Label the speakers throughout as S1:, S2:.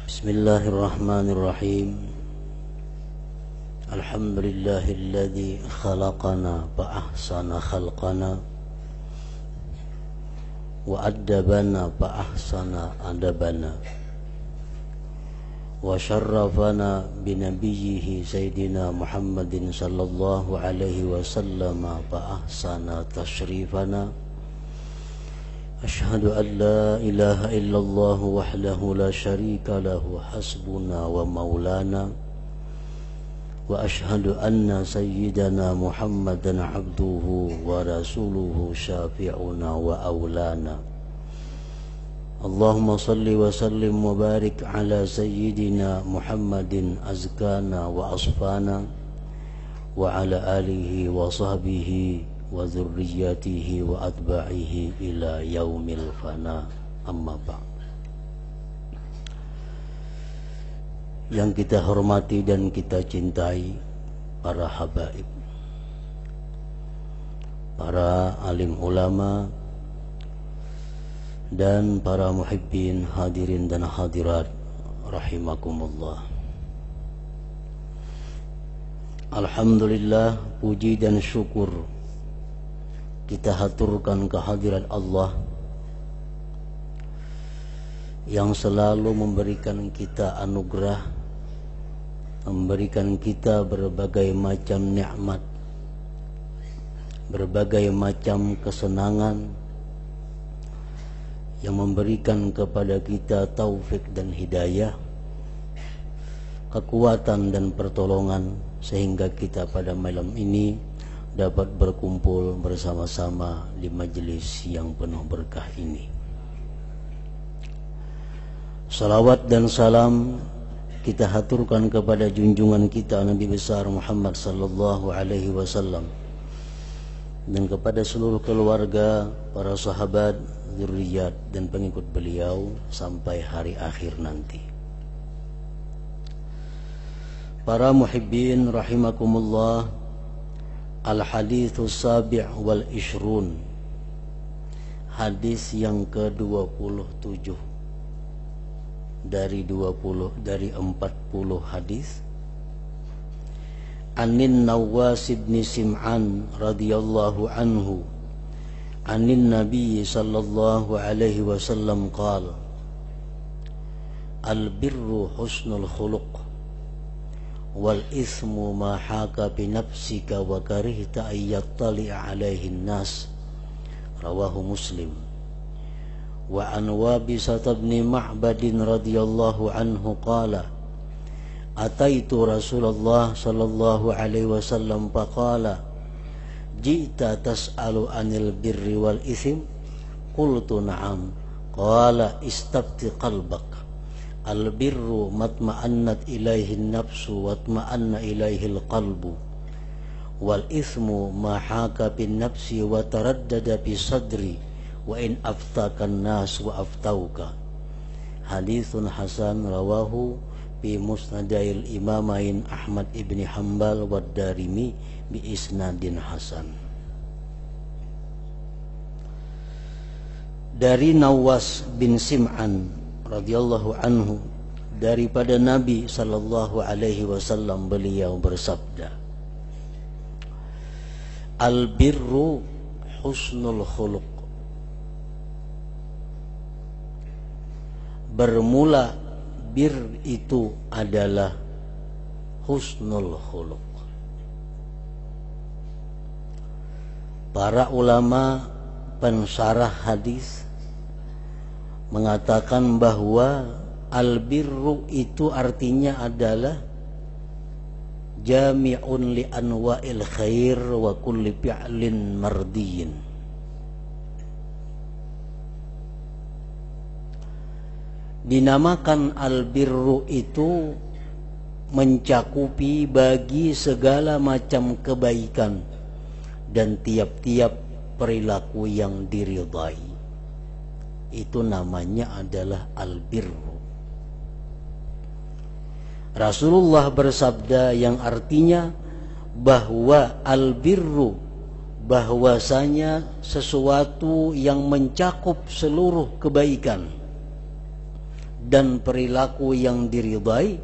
S1: Bismillahirrahmanirrahim. Alhamdulillahilladzi khalaqana fa ahsana khalqana wa addabana fa ahsana adabana wa syarrafana binabiyyihi sayyidina Muhammadin sallallahu alaihi wasallam fa ahsana tashrifana. Ashhadu an la ilaha illallah wahdahu la syarika lahu hasbuna wa maulana wa ashhadu anna sayyidana Muhammadan abduhu wa rasuluhu syafi'una wa aulana. Allahumma salli wa sallim wa barik ala sayyidina Muhammadin azkana wa asfana wa ala alihi wa sahbihi wa dzurriyyatihi wa atba'ihi ila yaumil fana, amma ba'd. Yang kita hormati dan kita cintai para habaib, para alim ulama dan para muhibbin hadirin dan hadirat rahimakumullah. Alhamdulillah, puji dan syukur kita haturkan kehadirat Allah yang selalu memberikan kita anugerah, memberikan kita berbagai macam nikmat, berbagai macam kesenangan, yang memberikan kepada kita taufik dan hidayah, kekuatan dan pertolongan, sehingga kita pada malam ini dapat berkumpul bersama-sama di majelis yang penuh berkah ini. Salawat dan salam kita haturkan kepada junjungan kita Nabi besar Muhammad sallallahu alaihi wasallam dan kepada seluruh keluarga, para sahabat, zuriat dan pengikut beliau sampai hari akhir nanti. Para muhibbin rahimakumullah, Al-Haditsus Sabi' wal Ishrun, hadis yang ke-27 dari 40 hadis. Anin Nawas bin Sim'an radhiyallahu anhu anin Nabi sallallahu alaihi wasallam qala al-birru husnul khuluq wal ismu ma haka bi nafsika wa karihta ay yattali'a alaihi nas, rawahu Muslim. Wa an Wabisah bin Ma'bad radhiyallahu anhu qala ataitu Rasulullah sallallahu alaihi wasallam faqala ji'ta tas'alu anil birri wal ism, qultu na'am, qala istabti qalbak. Al-birru matma'annat ilaihi nafsu watma'anna ilaihi al-qalbu wal ithmu ma haka bin nafsi wa taraddada bi sadri wa in aftakan nas wa aftauka. Hadithun hasan, rawahu bi musnadail imamain Ahmad ibn Hanbal wa Darimi bi isnadin hasan. Dari Nawas bin Sim'an radhiyallahu anhu, daripada Nabi sallallahu alaihi wasallam, beliau bersabda, al-birru husnul khuluq. Bermula bir itu adalah husnul khuluq. Para ulama pensyarah hadis mengatakan bahwa al-birru itu artinya adalah jami'un li anwa'il khair wa kulli fi'lin mardiyin. Dinamakan al-birru itu mencakupi bagi segala macam kebaikan dan tiap-tiap perilaku yang diridai. Itu namanya adalah al-birru. Rasulullah bersabda yang artinya bahwa al-birru, bahwasanya sesuatu yang mencakup seluruh kebaikan, dan perilaku yang diridai,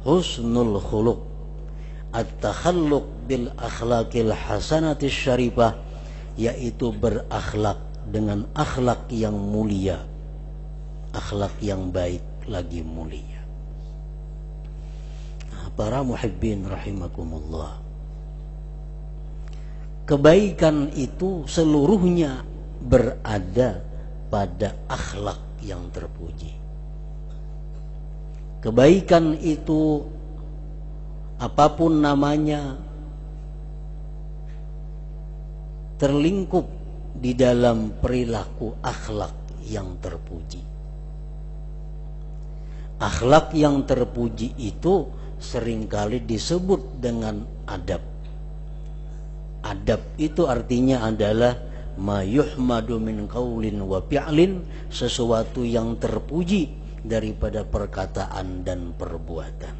S1: husnul khuluq, at-takhalluq bil akhlaqil hasanatis syarifah, yaitu berakhlak dengan akhlak yang mulia, akhlak yang baik lagi mulia. Nah, para muhibbin rahimakumullah, kebaikan itu seluruhnya berada pada akhlak yang terpuji. Kebaikan itu apapun namanya terlingkup di dalam perilaku akhlak yang terpuji. Akhlak yang terpuji itu seringkali disebut dengan adab. Adab itu artinya adalah ma yuhmadu min qaulin wa fi'lin, sesuatu yang terpuji daripada perkataan dan perbuatan.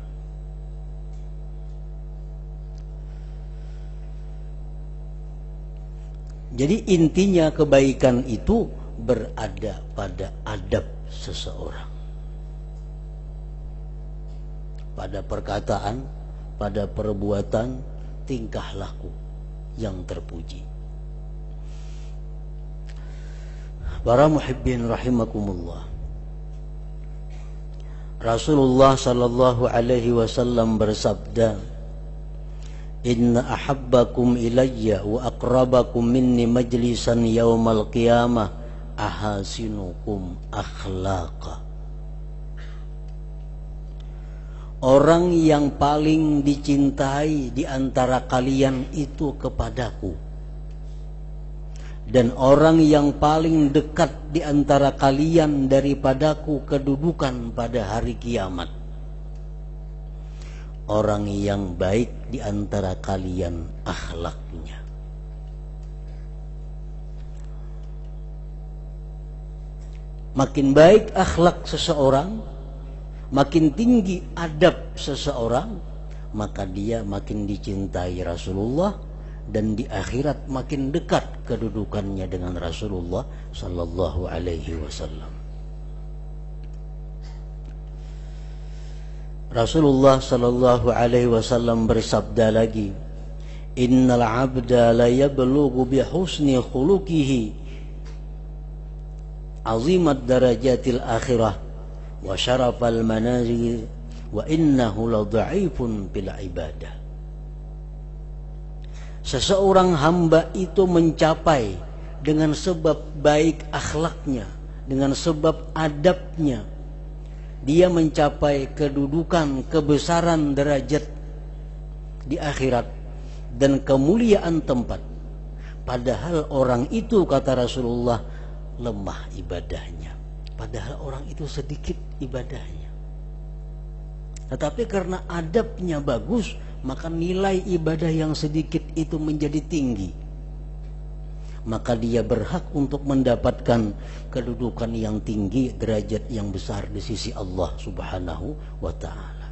S1: Jadi intinya kebaikan itu berada pada adab seseorang, pada perkataan, pada perbuatan, tingkah laku yang terpuji. Para muhibbin rahimakumullah, Rasulullah sallallahu alaihi wasallam bersabda, inna ahabbakum ilayya wa aqrabakum minni majlisan yaumal qiyamah ahasinukum akhlaqa. Orang yang paling dicintai di antara kalian itu kepadaku, dan orang yang paling dekat di antara kalian daripadaku kedudukan pada hari kiamat, orang yang baik di antara kalian akhlaknya. Makin baik akhlak seseorang, makin tinggi adab seseorang, maka dia makin dicintai Rasulullah, dan di akhirat makin dekat kedudukannya dengan Rasulullah sallallahu alaihi wasallam. Rasulullah sallallahu alaihi wasallam bersabda lagi, innal abda la yablughu bi husni khuluqihi azimat darajatil akhirah wa syarafal manazil wa innahu la dha'ifun bil ibadah. Seseorang hamba itu mencapai dengan sebab baik akhlaknya, dengan sebab adabnya, dia mencapai kedudukan, kebesaran derajat di akhirat dan kemuliaan tempat. Padahal orang itu, kata Rasulullah, lemah ibadahnya. Padahal orang itu sedikit ibadahnya. Tetapi karena adabnya bagus, maka nilai ibadah yang sedikit itu menjadi tinggi. Maka dia berhak untuk mendapatkan kedudukan yang tinggi, derajat yang besar di sisi Allah Subhanahu wa ta'ala.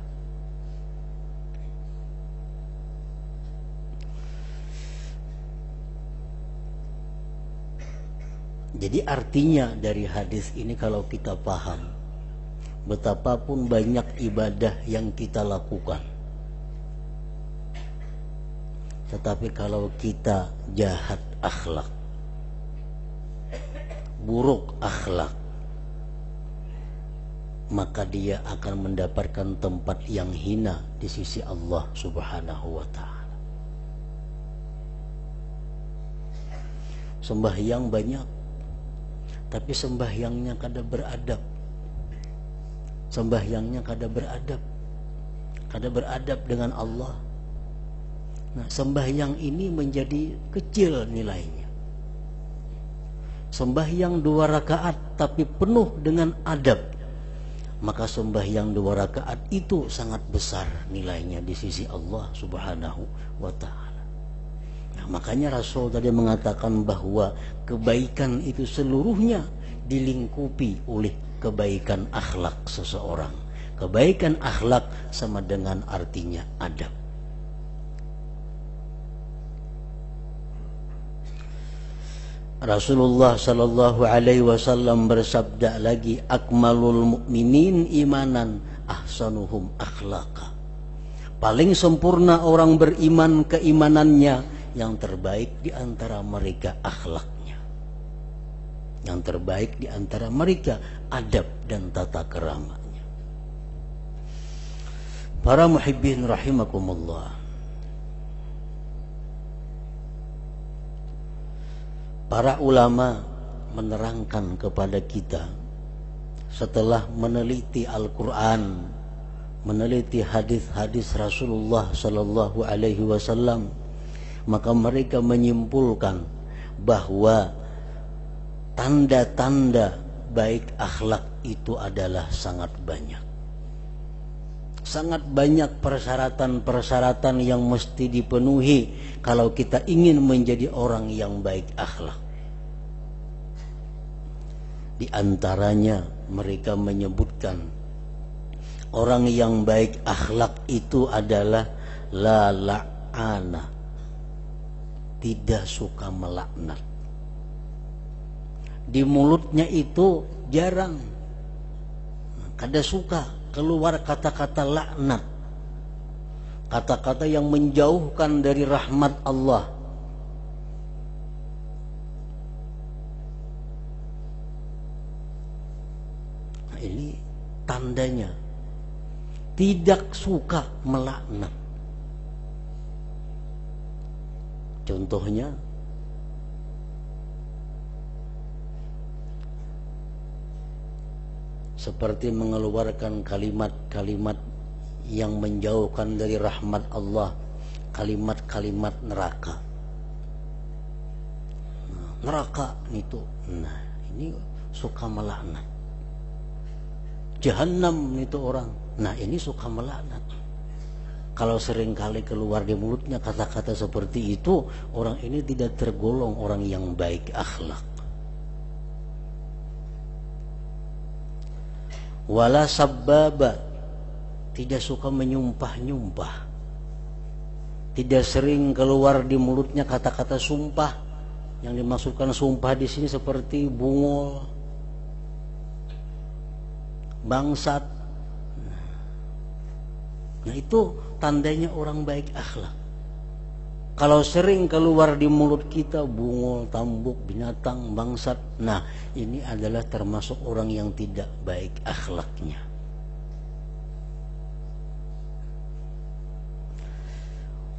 S1: Jadi artinya dari hadis ini kalau kita paham, betapapun banyak ibadah yang kita lakukan, tetapi kalau kita jahat akhlak, buruk akhlak, maka dia akan mendapatkan tempat yang hina di sisi Allah Subhanahu wa ta'ala. Sembahyang banyak, tapi sembahyangnya kada beradab. Sembahyangnya kada beradab dengan Allah. Nah, sembahyang ini menjadi kecil nilainya. Sembahyang 2 rakaat tapi penuh dengan adab, maka sembahyang 2 rakaat itu sangat besar nilainya di sisi Allah Subhanahu wa ta'ala. Nah, makanya Rasul tadi mengatakan bahwa kebaikan itu seluruhnya dilingkupi oleh kebaikan akhlak seseorang. Kebaikan akhlak sama dengan artinya adab. Rasulullah sallallahu alaihi wasallam bersabda lagi, akmalul mu'minin imanan ahsanuhum akhlaqa. Paling sempurna orang beriman keimanannya, yang terbaik di antara mereka akhlaknya. Yang terbaik di antara mereka adab dan tata keramanya. Para muhibbin rahimakumullah. Para ulama menerangkan kepada kita setelah meneliti Al-Quran, meneliti hadis-hadis Rasulullah sallallahu alaihi wasallam, maka mereka menyimpulkan bahwa tanda-tanda baik akhlak itu adalah sangat banyak. Sangat banyak persyaratan-persyaratan yang mesti dipenuhi kalau kita ingin menjadi orang yang baik akhlak. Di antaranya mereka menyebutkan orang yang baik akhlak itu adalah la la'ana, tidak suka melaknat. Di mulutnya itu jarang, kada suka keluar kata-kata laknat, kata-kata yang menjauhkan dari rahmat Allah. Nah, ini tandanya tidak suka melaknat. Contohnya seperti mengeluarkan kalimat-kalimat yang menjauhkan dari rahmat Allah, kalimat-kalimat neraka. Neraka itu, nah ini suka melaknat. Jahannam itu orang, nah ini suka melaknat. Kalau seringkali keluar di mulutnya kata-kata seperti itu, orang ini tidak tergolong orang yang baik akhlak. Wala sabbaba, tidak suka menyumpah-nyumpah. Tidak sering keluar di mulutnya kata-kata sumpah. Yang dimaksudkan sumpah di sini seperti bungol, bangsat. Nah itu tandanya orang baik akhlak. Kalau sering keluar di mulut kita bungol, tambuk, binatang, bangsat, nah ini adalah termasuk orang yang tidak baik akhlaknya.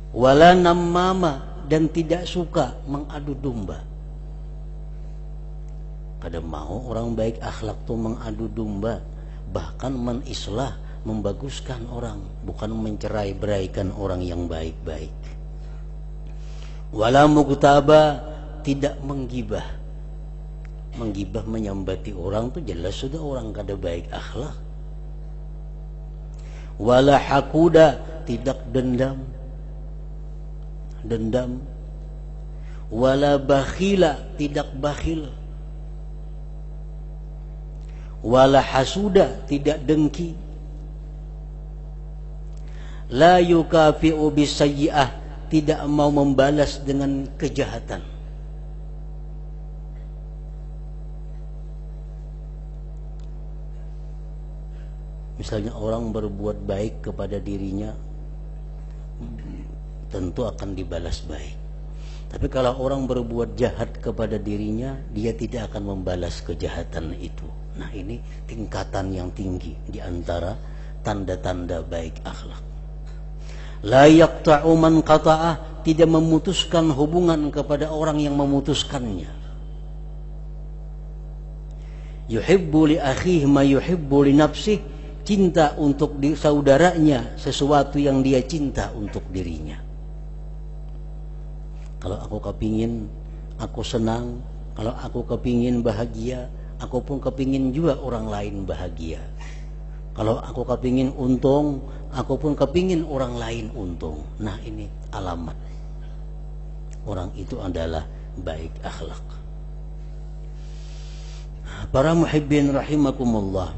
S1: Wala nammama, dan tidak suka mengadu domba. Kada mau orang baik akhlak tuh mengadu domba, bahkan menislah, membaguskan orang, bukan mencerai-beraikan orang yang baik-baik. Wala mugtaba, tidak menggibah. Menggibah, menyambati orang tuh jelas sudah orang kada baik akhlak. Wala hakuda, tidak dendam. Dendam. Wala bakhila, tidak bakhil. Wala hasuda, tidak dengki. La yukafi'u bisayyi'ah, tidak mau membalas dengan kejahatan. Misalnya orang berbuat baik kepada dirinya, tentu akan dibalas baik. Tapi kalau orang berbuat jahat kepada dirinya, dia tidak akan membalas kejahatan itu. Nah ini tingkatan yang tinggi di antara tanda-tanda baik akhlak. La yaqta'u man qata'ah, tidak memutuskan hubungan kepada orang yang memutuskannya. Yuhibbu li akhihi ma yuhibbu li nafsihi, cinta untuk saudaranya sesuatu yang dia cinta untuk dirinya. Kalau aku kepingin aku senang, kalau aku kepingin bahagia, aku pun kepingin juga orang lain bahagia. Kalau aku kepingin untung, aku pun kepingin orang lain untung. Nah ini alamat orang itu adalah baik akhlak. Para muhibbin rahimakumullah,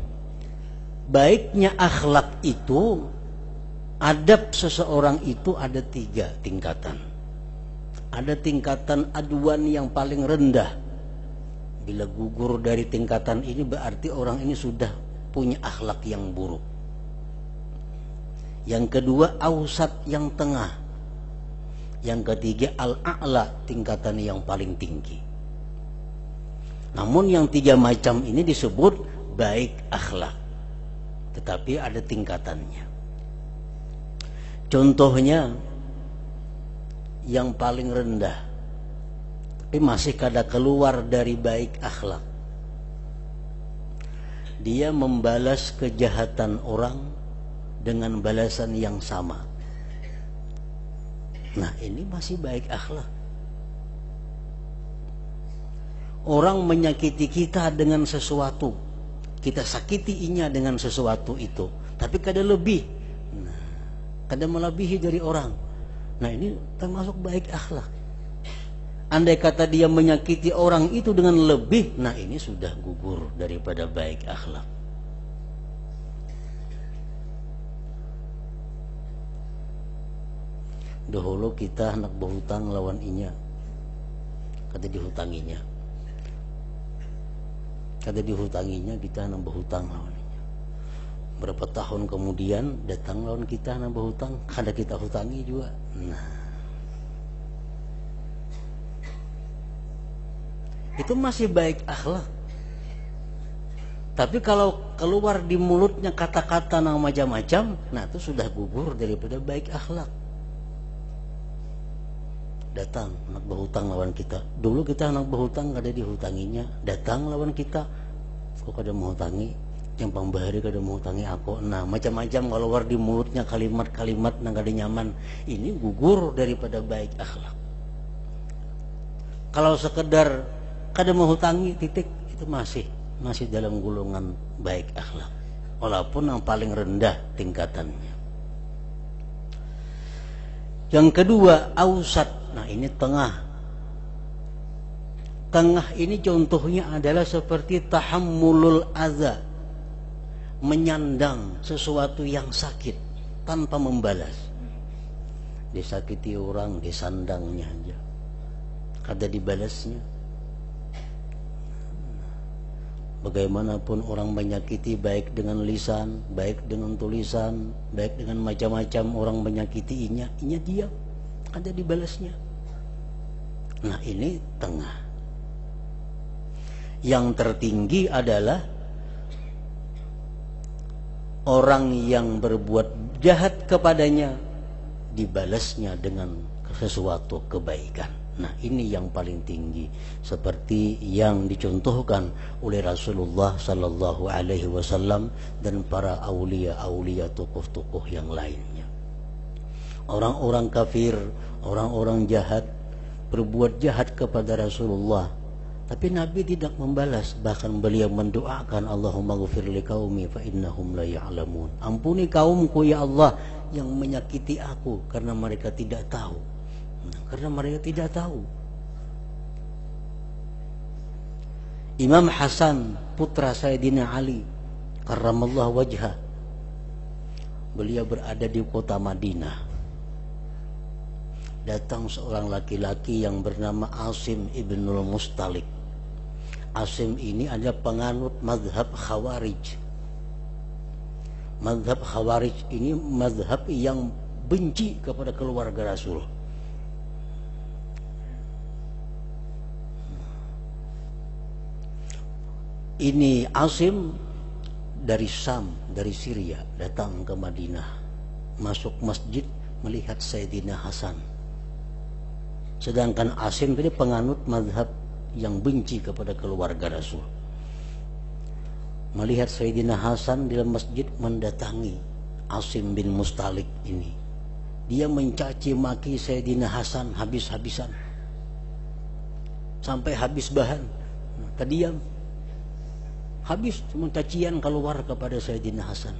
S1: baiknya akhlak itu, adab seseorang itu ada 3 tingkatan. Ada tingkatan aduan yang paling rendah, Bila gugur dari tingkatan ini berarti orang ini sudah punya akhlak yang buruk. Yang kedua ausat, yang tengah. Yang ketiga al-a'la, tingkatan yang paling tinggi. Namun yang tiga macam ini disebut baik akhlak, tetapi ada tingkatannya. Contohnya yang paling rendah tapi masih kada keluar dari baik akhlak, dia membalas kejahatan orang dengan balasan yang sama. Nah, ini masih baik akhlak. Orang menyakiti kita dengan sesuatu, kita sakitinya dengan sesuatu itu, tapi kada lebih, kada melebihi dari orang. Nah, ini termasuk baik akhlak. Andai kata dia menyakiti orang itu dengan lebih, nah ini sudah gugur daripada baik akhlak. Dahulu kita hendak berhutang lawan inya, kata dihutanginya. Kata dihutanginya, kita hendak berhutang lawan inya. Berapa tahun kemudian datang lawan kita hendak berhutang, kada kita hutangi juga. Nah, itu masih baik akhlak. Tapi kalau keluar di mulutnya kata-kata yang macam-macam, nah itu sudah gugur daripada baik akhlak. Datang nak berhutang lawan kita. Dulu kita nak berhutang kada dihutanginya. Datang lawan kita, kok kada menghutangi, yang pembahari kada menghutangi aku. Nah, macam-macam keluar di mulutnya kalimat-kalimat yang kada nyaman. Ini gugur daripada baik akhlak. Kalau sekedar kada menghutangi titik, itu masih dalam golongan baik akhlak, walaupun yang paling rendah tingkatannya. Yang kedua ausat. Nah, ini tengah. Tengah ini contohnya adalah seperti tahammulul adza, menyandang sesuatu yang sakit tanpa membalas. Disakiti orang, disandangnya aja, kada dibalasnya. Bagaimanapun orang menyakiti, baik dengan lisan, baik dengan tulisan, baik dengan macam-macam orang menyakiti inya diam, ada dibalasnya. Nah, ini tengah. Yang tertinggi adalah orang yang berbuat jahat kepadanya, dibalasnya dengan sesuatu kebaikan. Nah, ini yang paling tinggi, seperti yang dicontohkan oleh Rasulullah sallallahu alaihi wasallam dan para aulia tokoh-tokoh yang lainnya. Orang-orang kafir, orang-orang jahat berbuat jahat kepada Rasulullah, tapi Nabi tidak membalas. Bahkan beliau mendoakan, Allahumma ghfir li qaumi fa innahum la ya'lamun. Ampuni kaumku ya Allah yang menyakiti aku karena mereka tidak tahu. Karena mereka tidak tahu. Imam Hasan, putra Sayyidina Ali karramallahu wajhah, beliau berada di kota Madinah. Datang seorang laki-laki yang bernama Asim ibnul Mustalik. Asim ini adalah penganut mazhab Khawarij. Mazhab Khawarij ini mazhab yang benci kepada keluarga Rasul. Ini Asim dari Syam, dari Syria, datang ke Madinah, masuk masjid melihat Sayyidina Hasan. Sedangkan Asim ini penganut mazhab yang benci kepada keluarga Rasul. Melihat Sayyidina Hasan di dalam masjid, mendatangi Asim bin Mustalik ini. Dia mencaci maki Sayyidina Hasan habis-habisan, sampai habis bahan. Terdiam. Habis cuma cacian keluar kepada Sayyidina Hasan.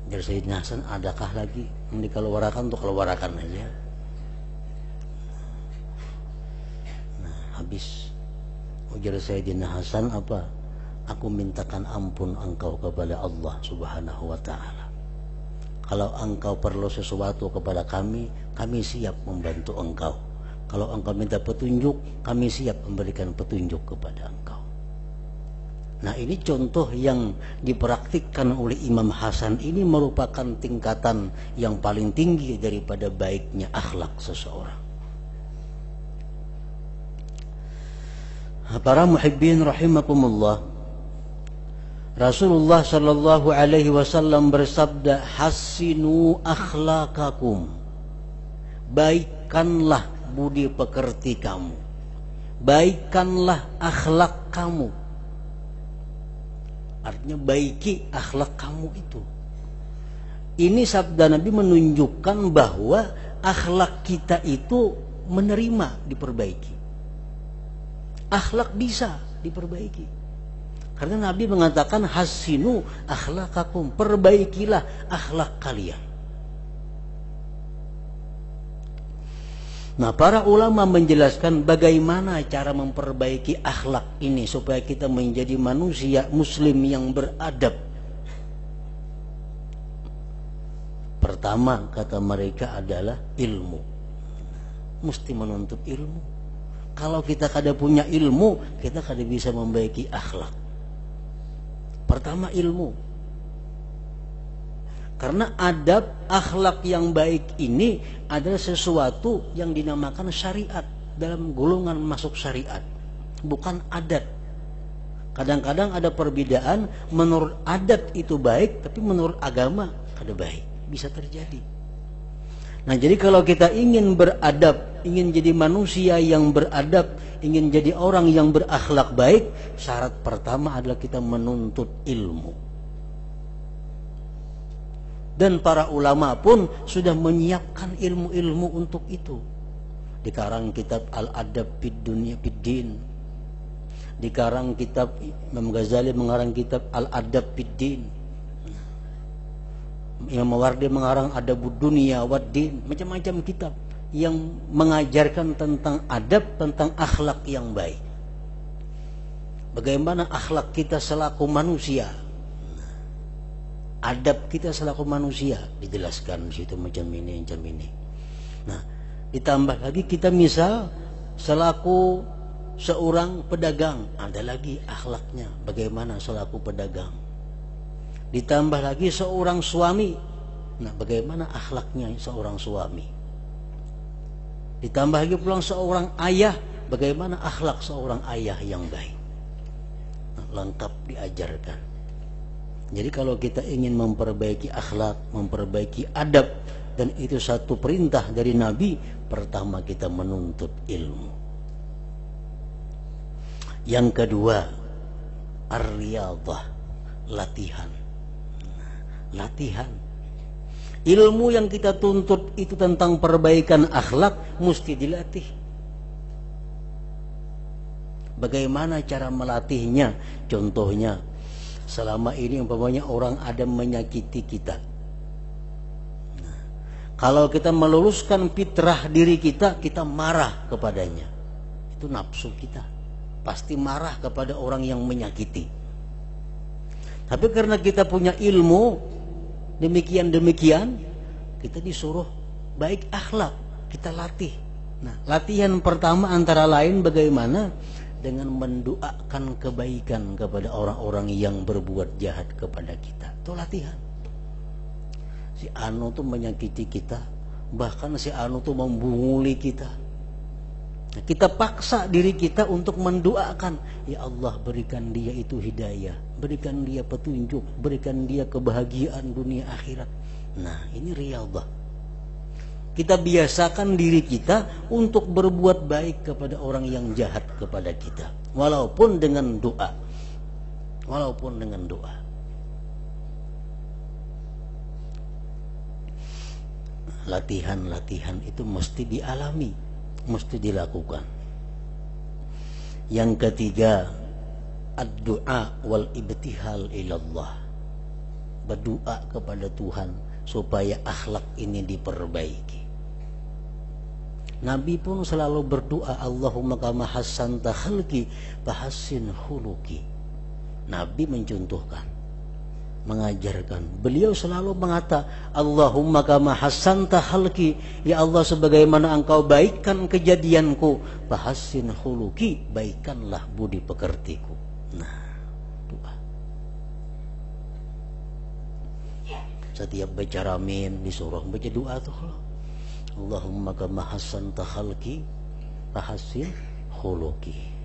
S1: Dari Sayyidina Hasan, adakah lagi yang dikeluarkan? Untuk keluarkan aja. Nah, habis. Ujar Sayyidina Hasan apa? Aku mintakan ampun engkau kepada Allah subhanahu wa ta'ala. Kalau engkau perlu sesuatu kepada kami, kami siap membantu engkau. Kalau engkau minta petunjuk, kami siap memberikan petunjuk kepada engkau. Nah, ini contoh yang dipraktikkan oleh Imam Hasan ini merupakan tingkatan yang paling tinggi daripada baiknya akhlak seseorang. Para muhibbin rahimakumullah, Rasulullah sallallahu alaihi wasallam bersabda, "Hassinu akhlaqakum." Baikkanlah budi pekerti kamu. Baikkanlah akhlak kamu. Artinya baiki akhlak kamu itu. Ini sabda Nabi menunjukkan bahwa akhlak kita itu menerima diperbaiki. Akhlak bisa diperbaiki. Karena Nabi mengatakan hasinu akhlakakum, perbaikilah akhlak kalian. Nah, para ulama menjelaskan bagaimana cara memperbaiki akhlak ini supaya kita menjadi manusia muslim yang beradab. Pertama, kata mereka adalah ilmu. Mesti menuntut ilmu. Kalau kita kada punya ilmu, kita kada bisa memperbaiki akhlak. Pertama, ilmu. Karena adab akhlak yang baik ini adalah sesuatu yang dinamakan syariat, dalam golongan masuk syariat, bukan adat. Kadang-kadang ada perbedaan, menurut adat itu baik, tapi menurut agama kada baik, bisa terjadi. Nah, jadi kalau kita ingin beradab, ingin jadi manusia yang beradab, ingin jadi orang yang berakhlak baik, syarat pertama adalah kita menuntut ilmu. Dan para ulama pun sudah menyiapkan ilmu-ilmu untuk itu. Dikarang kitab Al-Adab fid Dunya fid Din. Dikarang kitab Imam Ghazali mengarang kitab Al-Adab fid Din. Imam Mawardi mengarang Adabud Dunya wad Din. Macam-macam kitab yang mengajarkan tentang adab, tentang akhlak yang baik. Bagaimana akhlak kita selaku manusia, adab kita selaku manusia dijelaskan di situ macam ini. Nah, ditambah lagi kita misal selaku seorang pedagang, ada lagi akhlaknya bagaimana selaku pedagang. Ditambah lagi seorang suami, nah bagaimana akhlaknya seorang suami. Ditambah lagi pulang seorang ayah, bagaimana akhlak seorang ayah yang baik. Nah, lengkap diajarkan. Jadi kalau kita ingin memperbaiki akhlak, memperbaiki adab, dan itu satu perintah dari Nabi, pertama kita menuntut ilmu. Yang kedua, ar-riyadhah, latihan. Latihan. Ilmu yang kita tuntut itu tentang perbaikan akhlak mesti dilatih. Bagaimana cara melatihnya? Contohnya, selama ini umpamanya orang ada menyakiti kita. Nah, kalau kita meluluskan fitrah diri kita, kita marah kepadanya. Itu nafsu kita. Pasti marah kepada orang yang menyakiti. Tapi karena kita punya ilmu, demikian, kita disuruh baik akhlak, kita latih. Nah, latihan pertama antara lain bagaimana? Dengan mendoakan kebaikan kepada orang-orang yang berbuat jahat kepada kita. Itu latihan. Si Anu tuh menyakiti kita, bahkan si Anu tuh membunguli kita. Nah, kita paksa diri kita untuk mendoakan, ya Allah berikan dia itu hidayah, berikan dia petunjuk, berikan dia kebahagiaan dunia akhirat. Nah, ini riyadhah. Kita biasakan diri kita untuk berbuat baik kepada orang yang jahat kepada kita, walaupun dengan doa. Walaupun dengan doa. Latihan-latihan itu mesti dialami, mesti dilakukan. Yang ketiga, ad-du'a wal ibtihal ilallah. Berdoa kepada Tuhan supaya akhlak ini diperbaiki. Nabi pun selalu berdoa, Allahumma kama hassanta khalqi fahassin khuluqi. Nabi mencontohkan, mengajarkan. Beliau selalu mengata, Allahumma kama hassanta halki, ya Allah sebagaimana engkau baikkan kejadianku, fahassin khuluki, baikkanlah budi pekertiku. Nah, doa. Setiap baca ramin disuruh baca doa tuh. Allahumma kama hassanta halki, fahassin khuluki.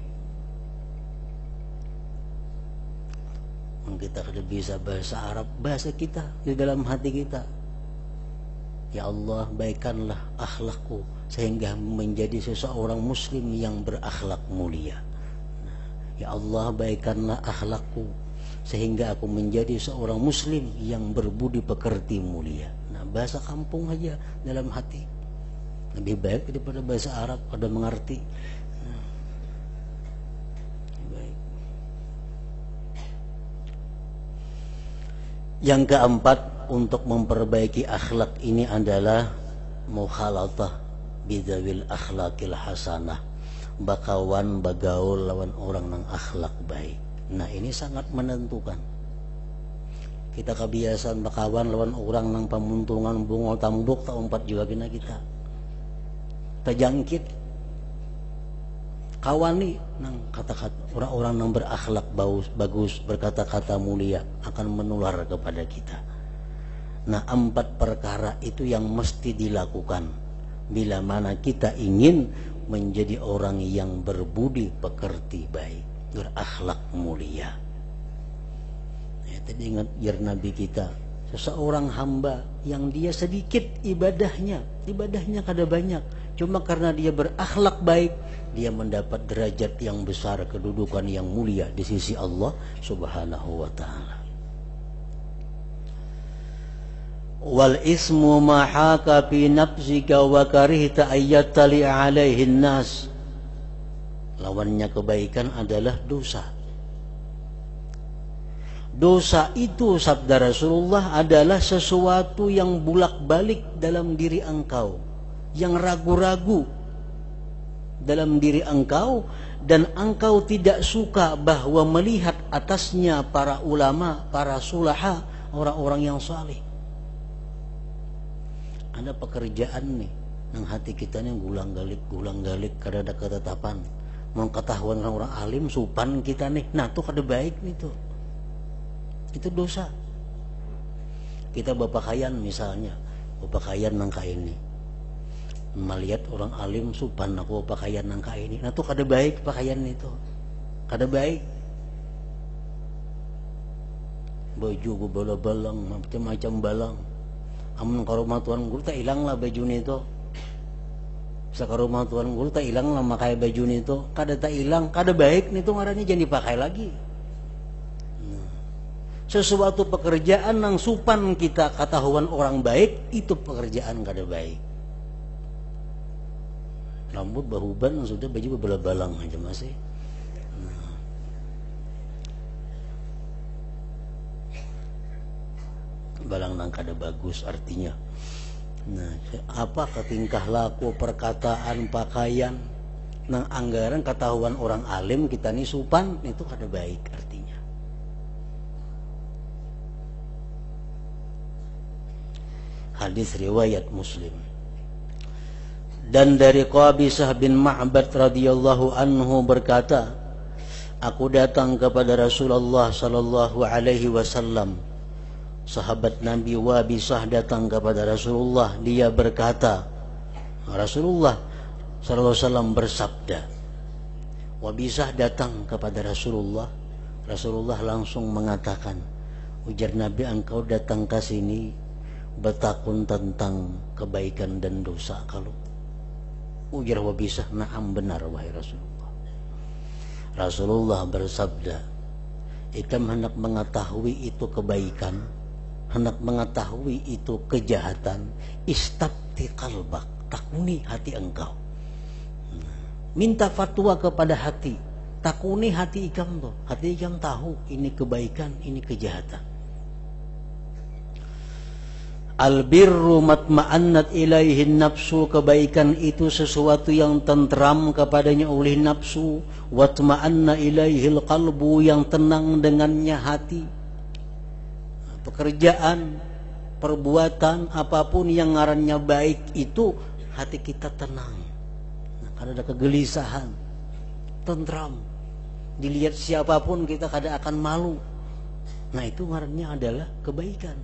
S1: Kita sudah bisa bahasa Arab, bahasa kita di dalam hati kita. Ya Allah, baikkanlah akhlakku sehingga menjadi seseorang muslim yang berakhlak mulia. Ya Allah, baikkanlah akhlakku sehingga aku menjadi seorang muslim yang berbudi pekerti mulia. Nah, bahasa kampung aja dalam hati lebih baik daripada bahasa Arab pada mengerti. Yang keempat, untuk memperbaiki akhlak ini adalah mukhalatah bidawil akhlakil hasanah, bakawan bagaul lawan orang nang akhlak baik. Nah, ini sangat menentukan. Kita kebiasaan bakawan lawan orang nang pamuntungan bunga tambuk tak umpat juga kena kita terjangkit. Kawani nang kata-kata orang-orang yang berakhlak bagus, berkata-kata mulia akan menular kepada kita. Nah, 4 perkara itu yang mesti dilakukan bila mana kita ingin menjadi orang yang berbudi pekerti baik, berakhlak mulia. Ya, tadi ingat Nabi kita, seseorang hamba yang dia sedikit ibadahnya kada banyak, cuma karena dia berakhlak baik, dia mendapat derajat yang besar, kedudukan yang mulia di sisi Allah Subhanahu wa ta'ala. Wal ismu ma haka fi nafsika wa karihta ayyattali alaihi nas. Lawannya kebaikan adalah dosa. Dosa itu, sabda Rasulullah, adalah sesuatu yang bulak-balik dalam diri engkau, yang ragu-ragu dalam diri engkau, dan engkau tidak suka bahwa melihat atasnya para ulama, para sulaha, orang-orang yang saleh. Ada pekerjaan nih nang hati kita nih gulang-galik kada ada ketetapan. Mau ketahuan orang alim supan kita nih, nah tuh kada baik nih tuh. Itu dosa. Kita bapakayan misalnya, bapakayan nang ka ini, melihat orang alim supan aku pakaian nangka ini, nah tuh kada baik pakaian itu, kada baik. Baju gue bala-balang macam-macam balang, amun ke rumah tuan guru tak hilang lah baju itu. Sa ke rumah tuan guru tak hilang lah makai baju itu, kada tak hilang, kada baik nih tuh ngarannya, jangan dipakai lagi. Sesuatu pekerjaan nang supan kita ketahuan orang baik, itu pekerjaan kada baik. Rambut bahuban sudah baju berbala-balang aja masih. Nah. Balang nang kada bagus artinya. Nah, apa tingkah laku, perkataan, pakaian nang anggaran ketahuan orang alim kita nih supan, itu kada baik artinya. Hadis riwayat Muslim. Dan dari Qabisah bin Ma'bad radhiyallahu anhu berkata, aku datang kepada Rasulullah sallallahu alaihi wasallam. Sahabat Nabi Wabisah datang kepada Rasulullah, dia berkata, Rasulullah sallallahu alaihi wasallam bersabda. Wabisah datang kepada Rasulullah, Rasulullah langsung mengatakan, ujar Nabi, engkau datang ke sini bertakun tentang kebaikan dan dosa kalau. Ujar Wabisah, na'am benar wahai Rasulullah. Rasulullah bersabda, ikam hendak mengetahui itu kebaikan, hendak mengetahui itu kejahatan, istabti qalbak, takuni hati engkau. Minta fatwa kepada hati, takuni hati ikam tuh, hati ikam tahu ini kebaikan, ini kejahatan. Al-birru matma'annat ilaihin nafsu, kebaikan itu sesuatu yang tentram kepadanya oleh nafsu, watma'anna ilaihil qalbu, yang tenang dengannya hati. pekerjaan, perbuatan, apapun yang ngarannya baik itu hati kita tenang. Nah, kada ada kegelisahan, tentram. Dilihat siapapun kita kada akan malu. Nah, itu ngarannya adalah kebaikan.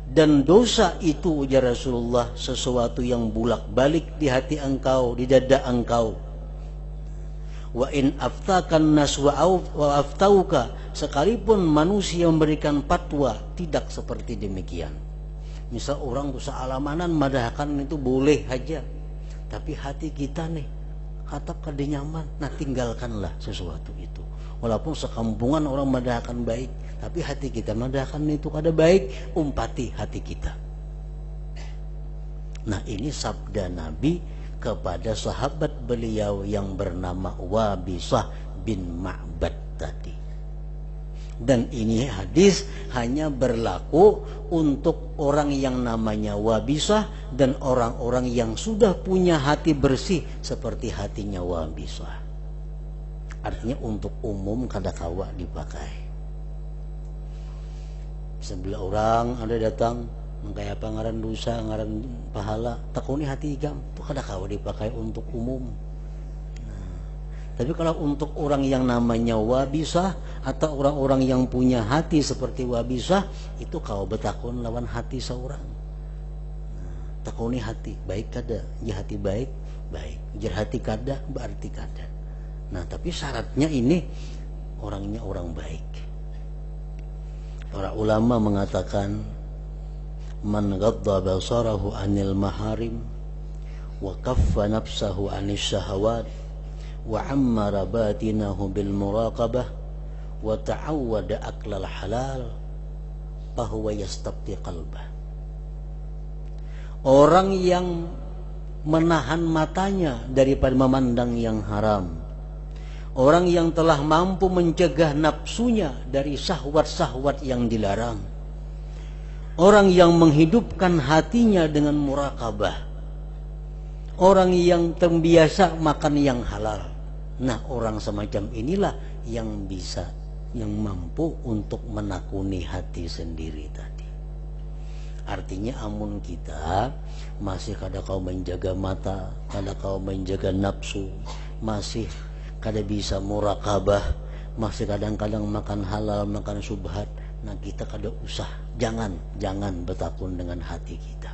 S1: Dan dosa itu, ujar Rasulullah, sesuatu yang bulak-balik di hati engkau, di dada engkau. Wa in aftakan nas wa aftauka, sekalipun manusia memberikan fatwa tidak seperti demikian. Misal orang dosa alamanan madahkan itu boleh aja, tapi hati kita nih hatap kada nyaman, nah tinggalkanlah sesuatu itu. Walaupun sekampungan orang madahkan baik, tapi hati kita madahkan itu kada baik, umpati hati kita. Nah, ini sabda Nabi kepada sahabat beliau yang bernama Wabisah bin Ma'bad tadi. Dan ini hadis hanya berlaku untuk orang yang namanya Wabisah dan orang-orang yang sudah punya hati bersih seperti hatinya Wabisah. Artinya untuk umum kada kawa dipakai. Sebelah orang ada datang kayak apa ngaran dosa, ngaran pahala, takuni hati igam, itu kada kawa dipakai untuk umum. Nah, tapi kalau untuk orang yang namanya Wabisah atau orang-orang yang punya hati seperti Wabisah, itu kawa betakun lawan hati seorang. Nah, takuni hati baik kada, ya hati baik baik, jar hati kada berarti kada. Nah, tapi syaratnya ini orangnya orang baik. Para ulama mengatakan man ghadda basarahu anil maharim wa kaffa nafsahu anis syahawat wa ammara batinahu bil muraqabah wa ta'awwada aklal halal fahuwa yastabti qalbah. Orang yang menahan matanya daripada memandang yang haram, orang yang telah mampu mencegah nafsunya dari syahwat-syahwat yang dilarang, orang yang menghidupkan hatinya dengan muraqabah, orang yang terbiasa makan yang halal. Nah, orang semacam inilah yang bisa, yang mampu untuk menakuni hati sendiri tadi. Artinya amun kita masih kada kau menjaga mata, kada kau menjaga nafsu, masih kada bisa muraqabah, masih kadang-kadang makan halal, makan subhat, nah kita kada usah, jangan bertakun dengan hati kita.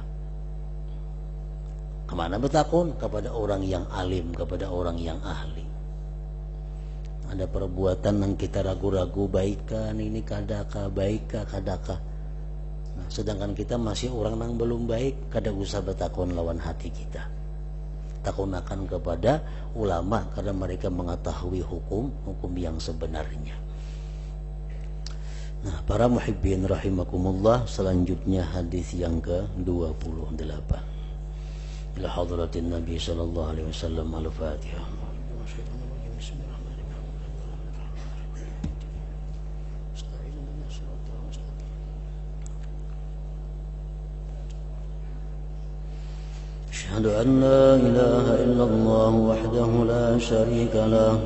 S1: Kemana bertakun? Kepada orang yang alim, kepada orang yang ahli. Ada perbuatan yang kita ragu-ragu, baikkah ini, kadakah, baikkah, kadakah. Nah, sedangkan kita masih orang yang belum baik, kada usah bertakun lawan hati kita. Takunakan kepada ulama karena mereka mengetahui hukum yang sebenarnya. Nah, para muhibbin rahimakumullah, selanjutnya hadis yang ke-28. Ila hadratin Nabi sallallahu alaihi wasallam. Al-Fatihah. أشهد أن لا إله إلا الله وحده لا شريك له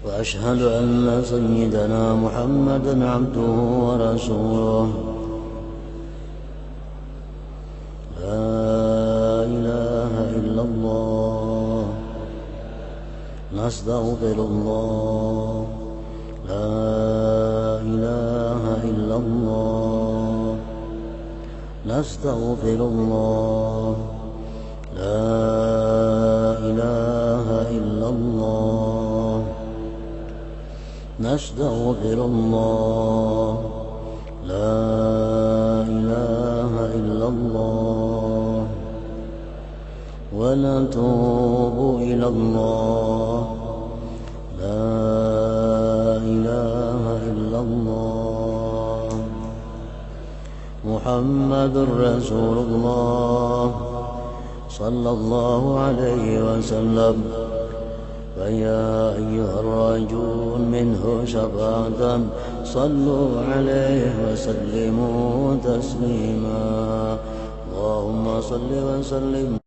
S1: وأشهد أن سيدنا محمدا عبده ورسوله لا إله إلا الله نستغفر الله لا إله إلا الله نستغفر الله لا إله إلا الله نستغفر الله لا إله إلا الله ونتوب إلى الله لا إله إلا الله محمد رسول الله صلى الله عليه وسلم فيا أيها الراجون منه شفاعة صلوا عليه وسلموا تسليما اللهم صل وسلم